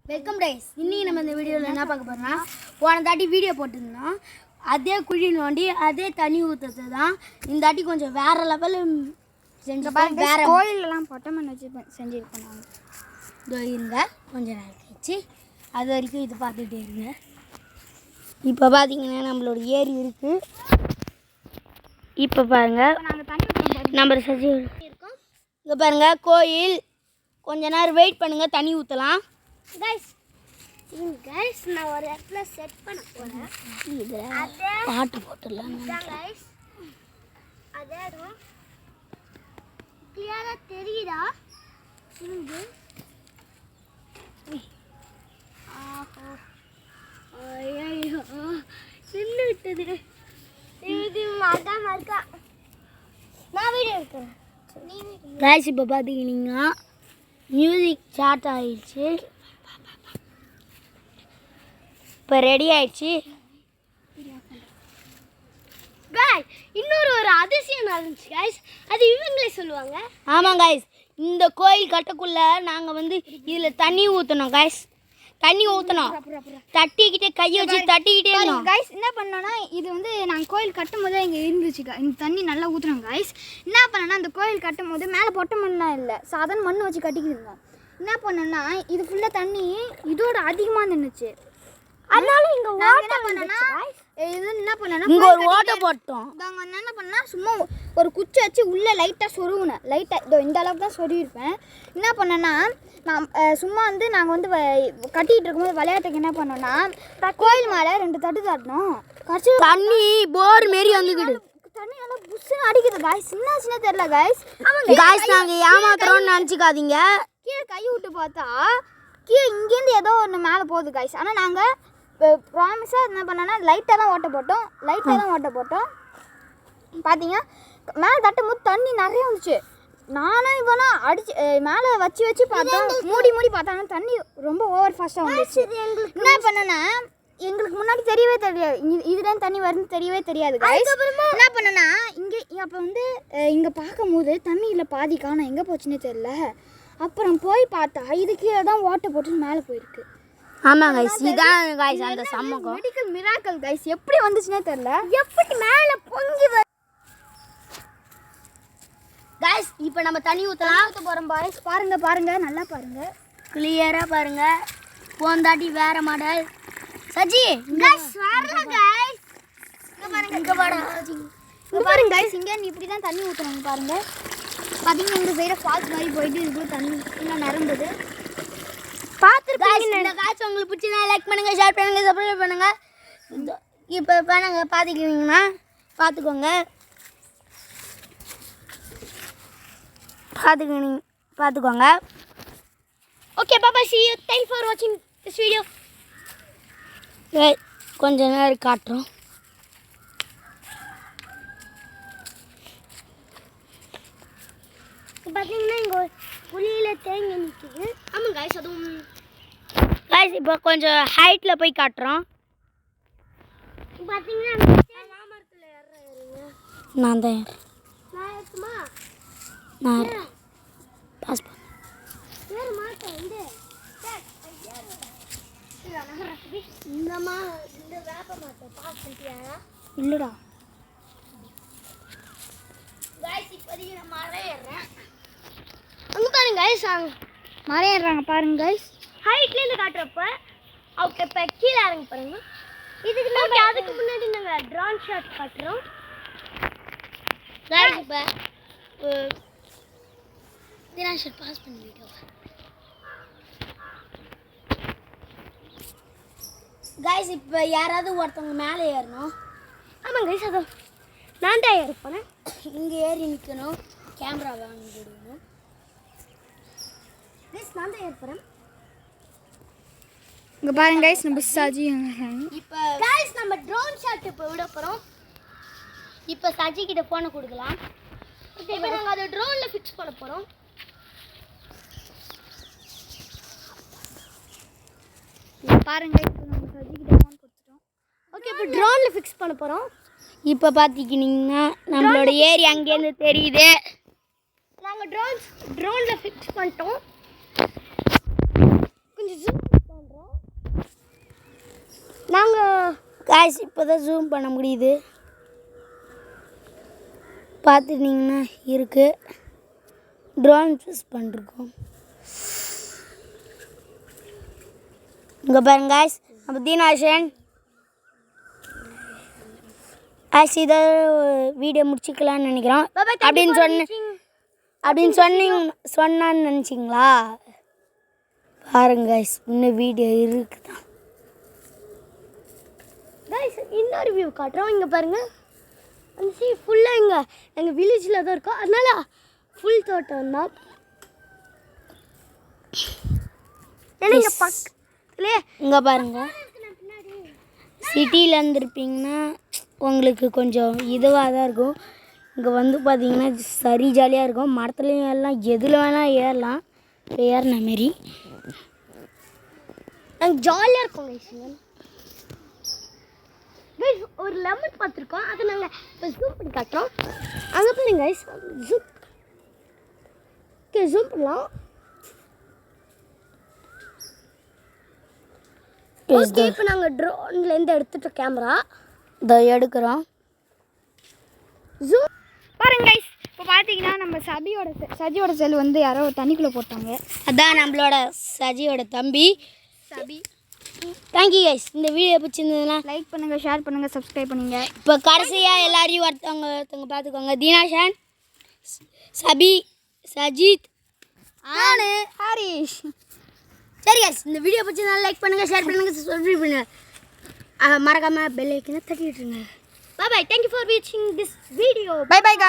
Welcome dies. இன்னைக்கு நம்ம இந்த வீடியோவில் என்ன பார்க்க போறோம்னா, போன தாட்டி வீடியோ போட்டிருந்தோம். அதே குழி நோண்டி அதே தண்ணி ஊற்றுறது தான். இந்த தாட்டி கொஞ்சம் வேற லெவலில் செஞ்சோம். வேற கோயிலெலாம் பொட்டை மண் வச்சு செஞ்சுருக்கோம். நாங்கள் இதோ இருங்க, கொஞ்சம் நேரம் கழிச்சு அது வரைக்கும் இது பார்த்துட்டே இருங்க. இப்போ பார்த்தீங்கன்னா நம்மளோட ஏரி இருக்குது. இப்போ பாருங்கள் நாங்கள் தண்ணி நம்ம செஞ்சு இருக்கோம். இங்கே பாருங்கள் கோயில். கொஞ்ச நேரம் வெயிட் பண்ணுங்கள், தண்ணி ஊற்றலாம். கைஸ் நான் ஒரு இடத்துல செட் பண்ண போகிறேன். இதில் பாட்டு போட்டுடலாம். கைஸ் அதே இடம் கிளியராக தெரியுதா? இருந்து நின்று விட்டது. இது மகா மகா நான் வீடியோ எடுக்கிறேன். கைஸ் இப்போ பார்த்தீங்கன்னா மியூசிக் ஸ்டார்ட் ஆயிடுச்சு. இப்போ ரெடி ஆயிடுச்சு. இன்னொரு அதிசயம் நடந்துச்சு கைஸ். அது இவங்களே சொல்லுவாங்க. ஆமாம் கைஸ், இந்த கோயில் கட்டக்குள்ள நாங்கள் வந்து இதில் தண்ணி ஊற்றணும் கைஸ். தண்ணி ஊற்றணும், தட்டிக்கிட்டே கையை வச்சு தட்டிக்கிட்டே இருந்தோம் கைஸ். என்ன பண்ணோன்னா, இது வந்து நாங்கள் கோயில் கட்டும் போதே இங்கே இருந்துச்சு. இந்த தண்ணி நல்லா ஊற்றுனோம் கைஸ். என்ன பண்ணோன்னா, அந்த கோயில் கட்டும் போது மேலே பொட்டை மண்ணெலாம் இல்லை, சாதாரண மண் வச்சு கட்டிக்கிட்டு இருந்தோம். என்ன பண்ணோன்னா, இது ஃபுல்லாக தண்ணி இதோட அதிகமாக நின்றுச்சு. அதனால இங்கே என்ன பண்ணோன்னா, இது என்ன பண்ணோன்னா இங்கே ஒரு ஓட்டை போட்டோம். நாங்கள் என்ன பண்ணால் சும்மா ஒரு குச்சி வச்சு உள்ளே லைட்டாக சொருவினேன். லைட்டாக இதோ இந்த அளவுக்கு தான் சொருவிருப்பேன். என்ன பண்ணேன்னா, நான் சும்மா வந்து நாங்கள் வந்து கட்டிகிட்டு இருக்கும்போது விளையாட்டுக்கு என்ன பண்ணோன்னா, கோயில் மேலே 2 தட்டு தட்டணும். கடைசி தண்ணி போர் மாரி வந்துக்கிட்டு தண்ணி நல்லா புஷ்ஷுன்னு அடிக்குது காய்ஸ். சின்ன தெரியல காய்ஸ். காய்ஸ் நாங்கள் ஏமாத்துறோம்னு நினச்சிக்காதீங்க. கீழே கை விட்டு பார்த்தா கீழே இங்கேருந்து ஏதோ ஒன்று மேலே போகுது காய்ஸ். ஆனால் நாங்கள் ப்ராமிஸாக என்ன பண்ணோன்னா லைட்டாக தான் ஓட்ட போட்டோம். பார்த்தீங்க மேலே தட்டும் போது தண்ணி நிறைய வந்துச்சு. நானும் இவனா அடிச்சு மேலே வச்சு பார்த்தோம். மூடி பார்த்தாங்க தண்ணி ரொம்ப ஓவர் ஃபாஸ்ட்டாக வந்துச்சு. என்ன பண்ணேன்னா, எங்களுக்கு முன்னாடி தெரியவே தெரியாது இதுதான் தண்ணி வருதுன்னு தெரியவே தெரியாது. என்ன பண்ணேன்னா, இங்கே அப்போ வந்து இங்கே பார்க்கும்போது தண்ணியில் பாதி காணோம், எங்கே போச்சுன்னே தெரியல. அப்புறம் போய் பார்த்தா இது கீழே தான் ஓட்டை போட்டு மேலே போயிருக்கு. ஆமாம் கைஸ், இதான் கைஸ் அந்த சம்மகம். Medical miracle guys. எப்படி வந்துச்சுன்னே தெரியல. எப்படி மேலே பொங்கி கைஸ் இப்போ நம்ம தண்ணி ஊற்றலாம். ஊற்ற போகிறோம் பாய்ஸ். பாருங்க நல்லா பாருங்க, கிளியராக பாருங்க. போந்தாட்டி வேற மாடல் சஜி கைஸ். வரல கைஸ். இங்கே பாருங்க கைஸ். இங்கே இப்படி தான் தண்ணி ஊற்றுறாங்க பாருங்க. பார்த்தீங்கன்னா இந்த சைடில் ஃபால்ஸ் மாதிரி போயிட்டு இதுக்குள்ள தண்ணி இன்னும் நிரம்புது. இந்த காட்சி உங்களுக்கு பிடிச்சா லைக் பண்ணுங்க, ஷேர் பண்ணுங்க, சப்ஸ்கிரைப் பண்ணுங்க. இப்போ பண்ணுங்க பார்த்துக்கிட்டீங்கன்னா பார்த்துக்கோங்க. Okay Baba, see you. Thanks for watching this video. கொஞ்ச நேரம் காட்டுறோம். பார்த்தீங்கன்னா இங்கே புளியில் தேங்கி நிற்குது. ஆமாம் கைஸ். அதுவும் கைஸ் இப்போ கொஞ்சம் ஹைட்டில் போய் காட்டுறோம். பார்த்தீங்கன்னா மாமரத்தில் ஏறுங்க. நான் தான் நான் ஏற்றுமா? நான் பாஸ் பண்ண ஏற மாட்டேன். இந்த வேப்ப மாட்டேன் பாஸ் பண்ணிட்டியா? இல்லைடா கைஸ். இப்போதைக்கு நான் மரம் ஏறுறேன். அங்கே பாருங்க கைஸ், மரம் ஏறுறாங்க பாருங்க கைஸ். ஹைட்லேருந்து காட்டுறப்ப அவங்க இப்போ கீழே இறங்க பாருங்க. இதுக்கு நம்ம அதுக்கு முன்னாடி நாங்கள் ட்ரோன் ஷாட் காட்டுறோம் கைஸ். இப்போ ட்ரோன் ஷாட் பாஸ் பண்ணிட்டோம். கைஸ் இப்போ யாராவது ஒருத்தவங்க மேலே ஏறணும். ஆமாம் கைஸ். அதுவும் நான் தான் ஏறப்போனேன். இங்கே ஏறி நிற்கணும், கேமரா வாங்கி போடணும். கைஸ் நான் தான் ஏற்பறேன். இங்கே பாருங்க கைஸ், நம்ம சஜி. இப்போ கைஸ் நம்ம ட்ரோன் ஷாட் இப்போ விட போகிறோம். இப்போ சஜி கிட்ட ஃபோனை கொடுக்கலாம். இப்போ நாங்கள் அதை ட்ரோனில் ஃபிக்ஸ் பண்ண போகிறோம். பாருங்க இப்போ நம்ம சஜி கிட்ட ஃபோன் கொடுத்துட்டோம். ஓகே, இப்போ ட்ரோனில் ஃபிக்ஸ் பண்ண போகிறோம். இப்போ பார்த்திக்கிட்டிங்கன்னா நம்மளோட ஏரி அங்கேருந்து தெரியுது. நாங்கள் ட்ரோனில் ஃபிக்ஸ் பண்ணிட்டோம். கொஞ்சம் ஜூம் நாங்கள் காய்ஸ் இப்போ தான் ஜூம் பண்ண முடியுது, பார்த்துட்டிங்கன்னா இருக்குது. ட்ரோன் யூஸ் பண்ணிருக்கோம். இங்கே பாருங்க காய்ஸ், நம்ம தீனாஷன் காய்ஸ் இதை வீடியோ முடிச்சுக்கலான்னு நினைக்கிறோம். அப்படின்னு சொன்னான்னு நினச்சிங்களா? பாருங்க காய்ஸ், இன்னும் வீடியோ இருக்குதான் காய்ஸ். இன்னொரு வியூ காட்டுறோம். இங்கே பாருங்கள், அந்த சீ ஃபுல்லாக இங்கே எங்கள் வில்லேஜில் தான் இருக்கோம், அதனால ஃபுல் தோட்டம் தான். ஏன்னா இங்கே பக்கத்துலேயே இங்கே பாருங்கள், சிட்டியில் இருந்துருப்பீங்கன்னா உங்களுக்கு கொஞ்சம் இதுவாக தான் இருக்கும். இங்கே வந்து பார்த்தீங்கன்னா சரி ஜாலியாக இருக்கும். மரத்துலையும் ஏறலாம், எதில் வேணால் ஏறலாம். ஏறின மாரி நாங்கள் ஜாலியாக இருக்கோம் கைஸ். கைஸ் ஒரு லெமன் பார்த்துருக்கோம், அதை நாங்கள் இப்போ ஜூம் பண்ணி காட்டுறோம். அங்கே பாருங்க கைஸ், ஜூம் பண்ணலாம். இப்போ நாங்கள் ட்ரோன்லேருந்து எடுத்துட்டோம் கேமரா, இதை எடுக்கிறோம். ஜூம் பாருங்க கைஸ். இப்போ பார்த்தீங்கன்னா நம்ம சஜியோட செல் வந்து யாரோ தண்ணிக்குள்ளே போட்டாங்க. அதான் நம்மளோட சஜியோட தம்பி சபி. Thank you guys. இந்த வீடியோ பிடிச்சிருந்ததுன்னா லைக் பண்ணுங்கள், ஷேர் பண்ணுங்கள், சப்ஸ்கிரைப் பண்ணுங்க. இப்போ கடைசியாக எல்லாரையும் ஒருத்தவங்க பார்த்துக்கோங்க. தீனாஷன், சபி, சஜித், ஆனு, ஹரிஷ். சரி கைஸ், இந்த வீடியோ பிடிச்சிருந்தா லைக் பண்ணுங்கள், ஷேர் பண்ணுங்கள், சப்ஸ்கிரைப் பண்ணுங்கள். மறக்காமல் பெல் ஐக்கனை தட்டி விட்டுருங்க. Bye bye. Thank you for watching this video. Bye bye guys.